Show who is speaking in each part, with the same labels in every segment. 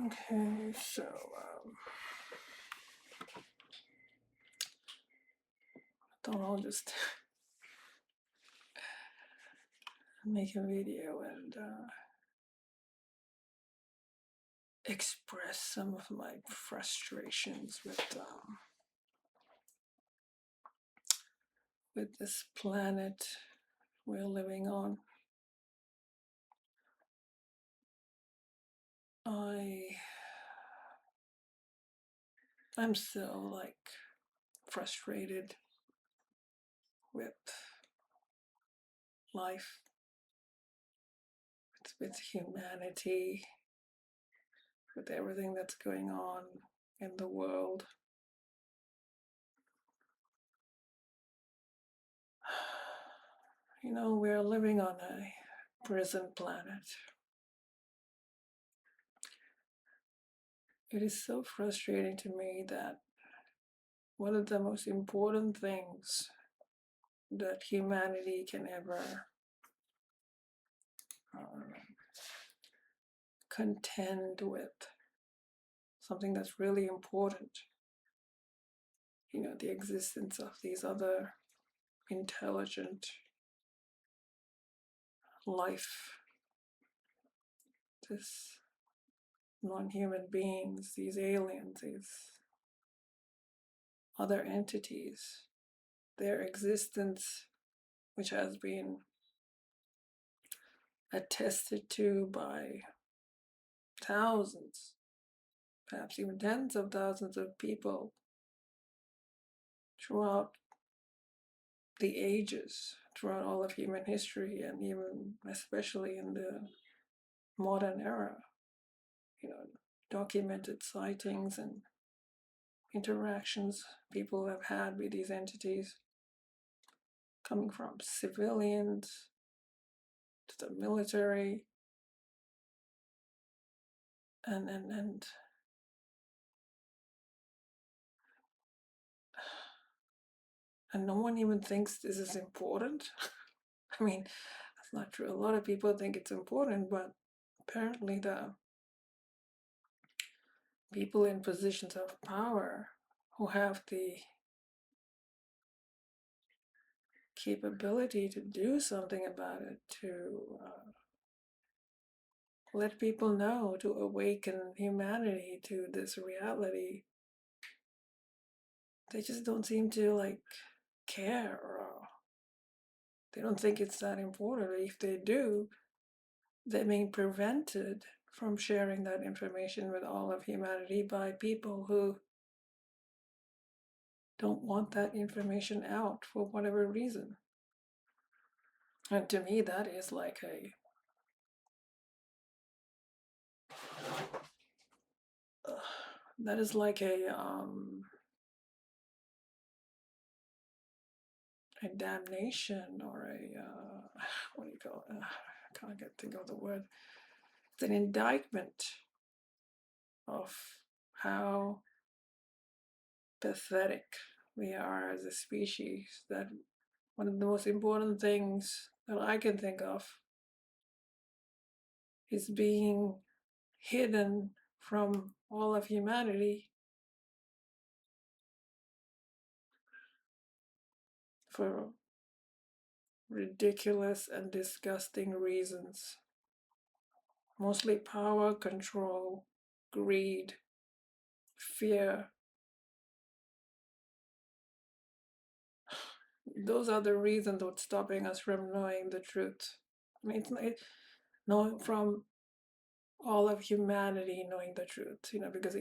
Speaker 1: Okay, so I thought I'll just make a video and express some of my frustrations with this planet we're living on. I'm so frustrated with life, with humanity, with everything that's going on in the world. You know, we're living on a prison planet. It is so frustrating to me that one of the most important things that humanity can ever contend with, something that's really important, you know, the existence of these other intelligent life, this non-human beings, these aliens, these other entities, their existence, which has been attested to by thousands, perhaps even tens of thousands of people throughout the ages, throughout all of human history, and even especially in the modern era. You know, documented sightings and interactions people have had with these entities, coming from civilians to the military, and no one even thinks this is important. I mean, that's not true. A lot of people think it's important, but apparently the people in positions of power who have the capability to do something about it, to let people know, to awaken humanity to this reality, they just don't seem to care, or they don't think it's that important. If they do, they're being prevented from sharing that information with all of humanity by people who don't want that information out for whatever reason. And to me, that is like a damnation, or what do you call it? I can't think of the word. It's an indictment of how pathetic we are as a species, that one of the most important things that I can think of is being hidden from all of humanity for ridiculous and disgusting reasons. Mostly power, control, greed, fear. Those are the reasons that's stopping us from knowing the truth. I mean, knowing from all of humanity knowing the truth, because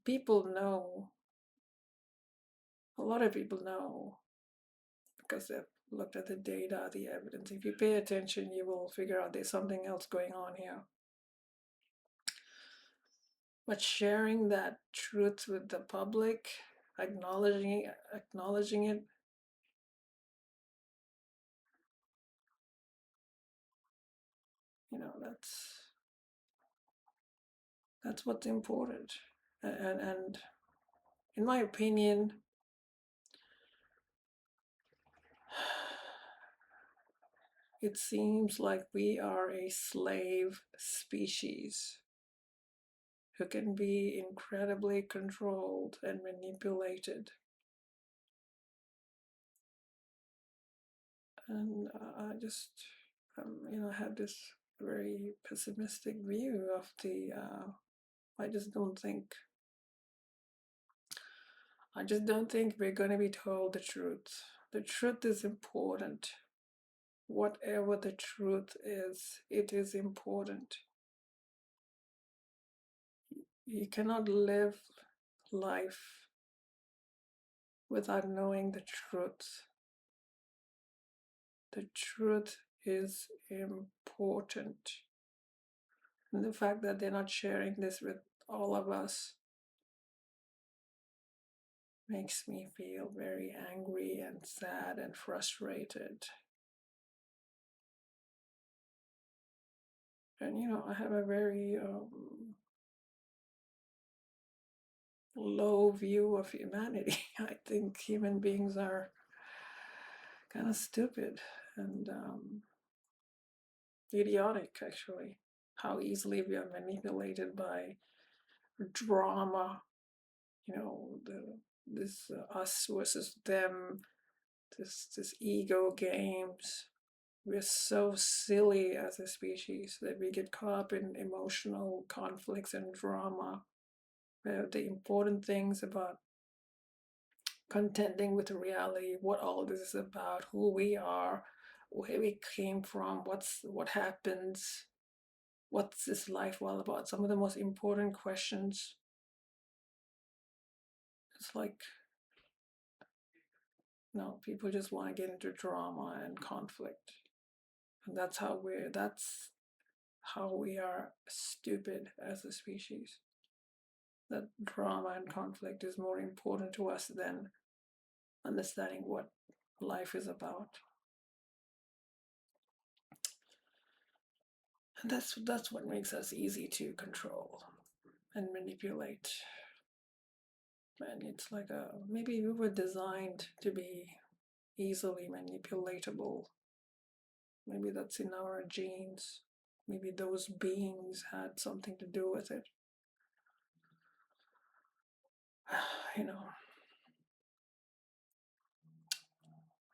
Speaker 1: people know, a lot of people know, because they've looked at the data, the evidence. If you pay attention, you will figure out there's something else going on here. But sharing that truth with the public, acknowledging it, that's what's important. And in my opinion, it seems like we are a slave species. who can be incredibly controlled and manipulated. And I just, had this very pessimistic view of the. I just don't think. I just don't think we're going to be told the truth. The truth is important. Whatever the truth is, it is important. You cannot live life without knowing the truth. The truth is important. And the fact that they're not sharing this with all of us makes me feel very angry and sad and frustrated. And I have a very low view of humanity. I think human beings are kind of stupid and idiotic, actually. How easily we are manipulated by drama, this us versus them, this ego games. We're so silly as a species that we get caught up in emotional conflicts and drama. The important things about contending with reality, what all this is about, who we are, where we came from, what happens, what's this life all about. Some of the most important questions. It's like, no, people just want to get into drama and conflict. And that's how we are stupid as a species. That drama and conflict is more important to us than understanding what life is about. And that's what makes us easy to control and manipulate. And it's like maybe we were designed to be easily manipulatable. Maybe that's in our genes. Maybe those beings had something to do with it. you know.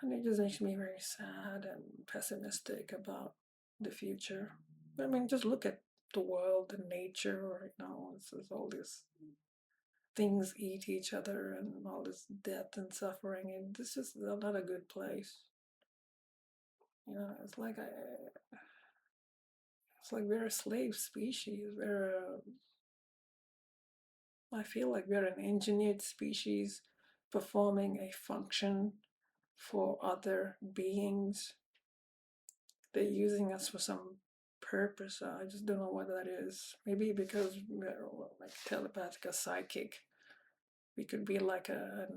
Speaker 1: And it just makes me very sad and pessimistic about the future. I mean, just look at the world and nature right now. It's all these things eat each other and all this death and suffering. And this is not a good place. It's like we're a slave species. I feel like we're an engineered species performing a function for other beings. They're using us for some purpose. I just don't know what that is. Maybe because we're like telepathic or psychic. We could be like a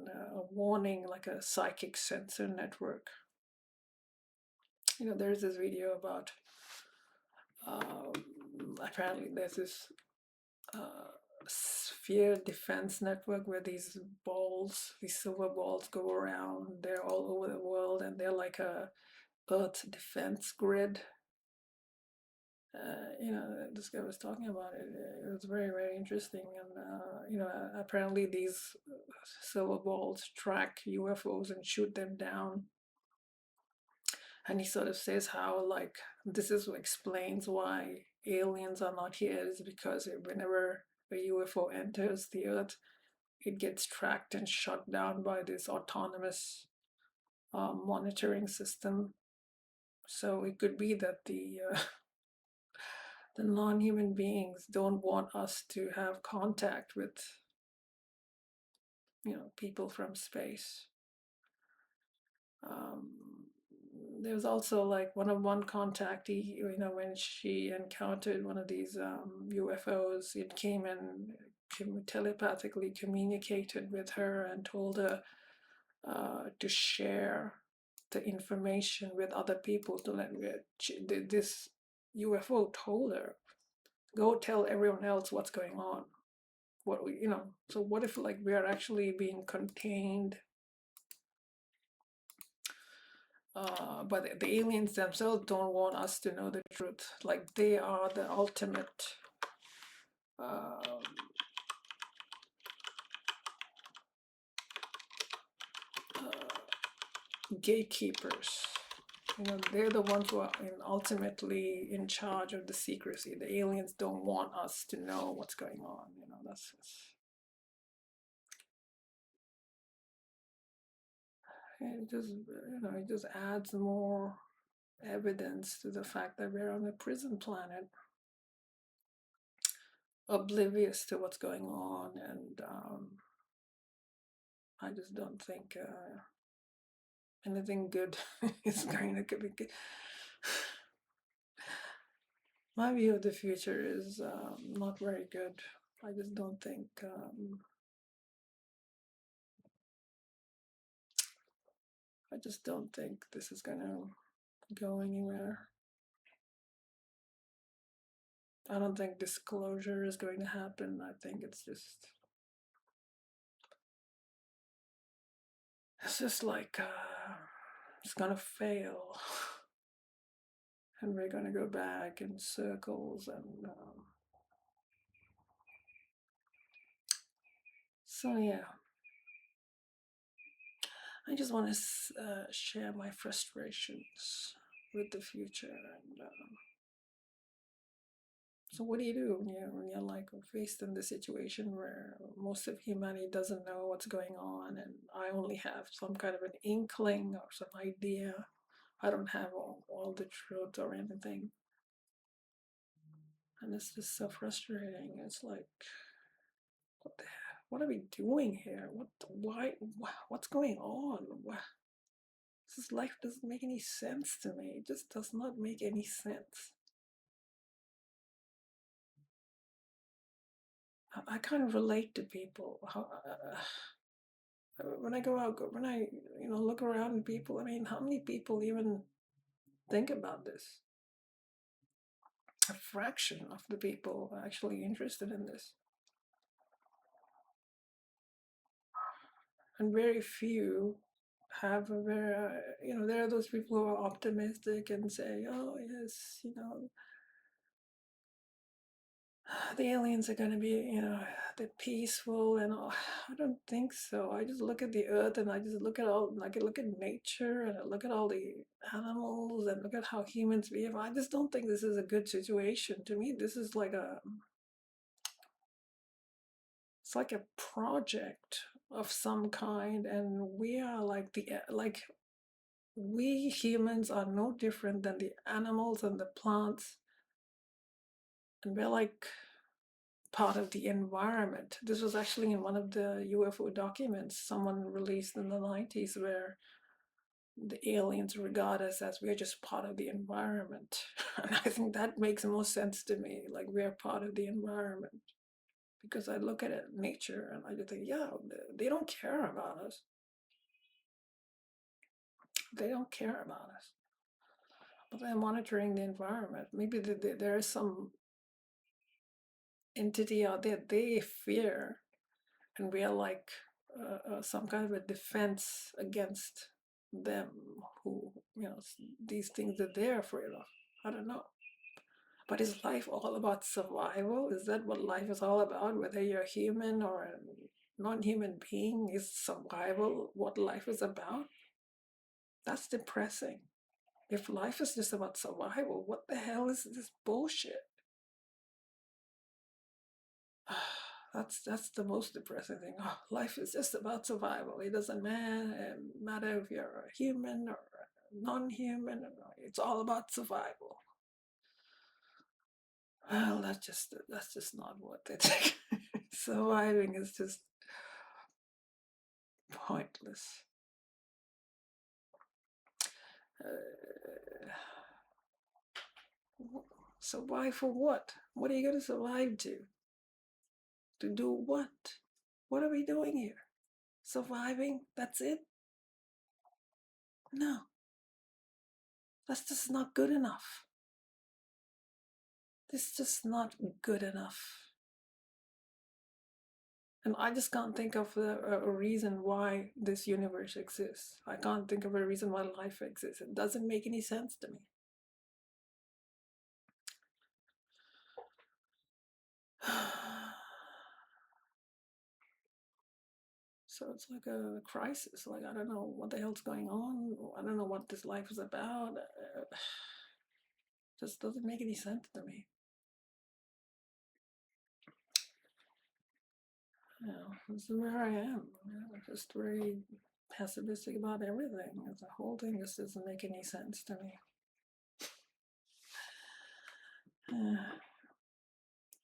Speaker 1: warning, like a psychic sensor network. There's this video about apparently there's this sphere defense network where these silver balls go around. They're all over the world and they're like a Earth defense grid. This guy was talking about it. It was very, very interesting. And, apparently these silver balls track UFOs and shoot them down. And he sort of says how, like, this is what explains why aliens are not here, is because whenever a UFO enters the Earth, it gets tracked and shut down by this autonomous monitoring system. So it could be that the non-human beings don't want us to have contact with people from space. There was also like one contactee, when she encountered one of these UFOs, it came and telepathically communicated with her and told her to share the information with other people. This UFO told her, go tell everyone else what's going on. So what if like we are actually being contained but the aliens themselves don't want us to know the truth. Like they are the ultimate gatekeepers. They're the ones who are ultimately in charge of the secrecy. The aliens don't want us to know what's going on. That's it just adds more evidence to the fact that we're on a prison planet, oblivious to what's going on, and I just don't think anything good is going to be good. My view of the future is not very good. I just don't think. I just don't think this is gonna go anywhere. I don't think disclosure is going to happen. I think it's just like it's gonna fail, and we're gonna go back in circles, and so yeah. I just want to share my frustrations with the future, and so what do you do when you're like faced in the situation where most of humanity doesn't know what's going on, and I only have some kind of an inkling or some idea. I don't have all the truth or anything, and it's just so frustrating. It's like, what the heck? What are we doing here? What's going on? This life doesn't make any sense to me. It just does not make any sense. I kind of relate to people. When I go out, when I look around and people, I mean, how many people even think about this? A fraction of the people are actually interested in this, and very few have a very there are those people who are optimistic and say, oh yes, the aliens are going to be, they're peaceful and all. I don't think so. I just look at the earth, and I just look at I can look at nature, and I look at all the animals, and look at how humans behave. I just don't think this is a good situation. To me, this is like it's like a project of some kind, and we are like we humans are no different than the animals and the plants, and we're like part of the environment. This was actually in one of the UFO documents someone released in the 90s, where the aliens regard us as we're just part of the environment. And I think that makes more sense to me, like we're part of the environment. Because I look at it, nature, and I just think, yeah, they don't care about us. They don't care about us. But they're monitoring the environment. Maybe there is some entity out there they fear, and we are like some kind of a defense against them, who these things that they're afraid of. I don't know. But is life all about survival? Is that what life is all about? Whether you're human or a non-human being, is survival what life is about? That's depressing. If life is just about survival, what the hell is this bullshit? That's the most depressing thing. Oh, life is just about survival. It doesn't matter if you're a human or non-human. It's all about survival. Well, that's just not what they think. Surviving is just pointless. Uh, survive for what? What are you going to survive to? To do what? What are we doing here? Surviving? That's it? No, that's just not good enough. It's just not good enough. And I just can't think of a reason why this universe exists. I can't think of a reason why life exists. It doesn't make any sense to me. So it's like a crisis. Like, I don't know what the hell's going on. I don't know what this life is about. Just doesn't make any sense to me. This is where I am. Just very pessimistic about everything. The whole thing just doesn't make any sense to me.